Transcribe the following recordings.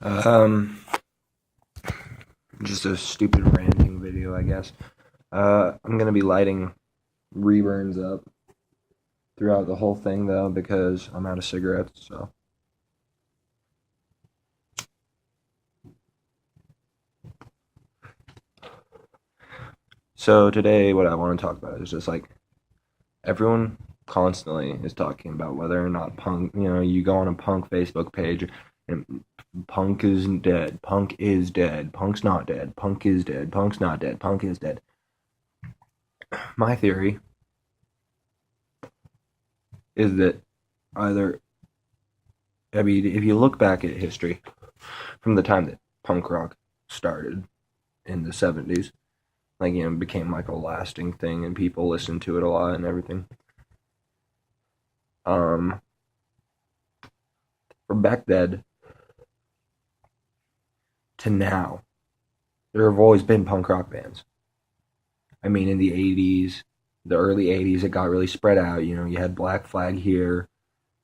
Um, just a stupid ranting video, I guess. I'm gonna be lighting reburns up throughout the whole thing though because I'm out of cigarettes. So today, what I want to talk about is just like everyone constantly is talking about whether or not punk. You go on a punk Facebook page and punk isn't dead. Punk is dead. Punk's not dead. Punk is dead. Punk's not dead. Punk is dead. My theory is that either, I mean, if you look back at history from the time that punk rock started in the 70s, it became like a lasting thing and people listened to it a lot and everything. Um, from back then to now, there have always been punk rock bands. I mean, in the 80s, the early 80s, it got really spread out. You had Black Flag here,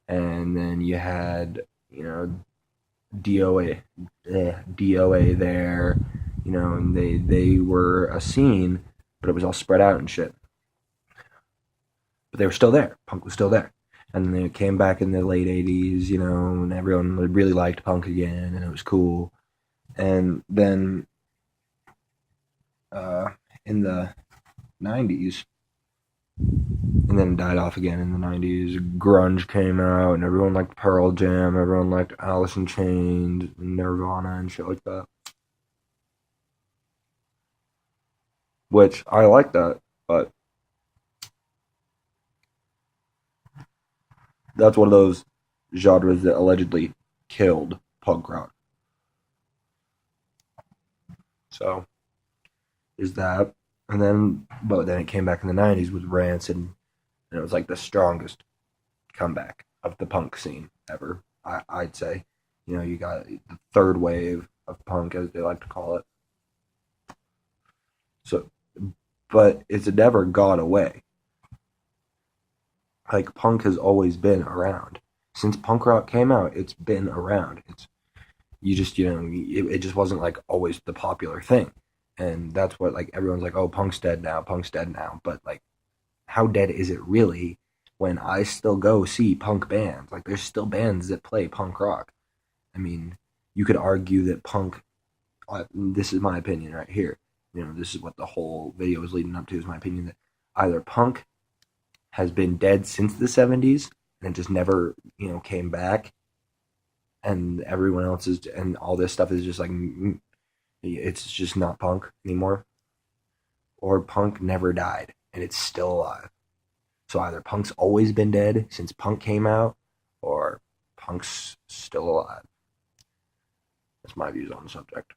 and then you had, DOA, DOA there, and they were a scene, but it was all spread out and shit. But they were still there. Punk was still there. And then it came back in the late 80s, and everyone really liked punk again, and it was cool. And then in the 90s, and then died off again in the 90s. Grunge came out, and everyone liked Pearl Jam, everyone liked Alice in Chains, Nirvana, and shit like that. Which I like that, but that's one of those genres that allegedly killed punk rock. So, is that. But then it came back in the 90s with Rancid, and it was like the strongest comeback of the punk scene ever, I'd say. You got the third wave of punk, as they like to call it. So, but it's never gone away. Like, punk has always been around. Since punk rock came out, it's been around. It just wasn't like always the popular thing. And that's what, like, everyone's like, oh, punk's dead now, punk's dead now. But, like, how dead is it really when I still go see punk bands? Like, there's still bands that play punk rock. I mean, you could argue that punk, this is my opinion right here. This is what the whole video is leading up to, is my opinion that either punk has been dead since the 70s and it just never, came back, and everyone else is, and all this stuff is just like, it's just not punk anymore, or punk never died and it's still alive. So either punk's always been dead since punk came out, or punk's still alive. That's my views on the subject.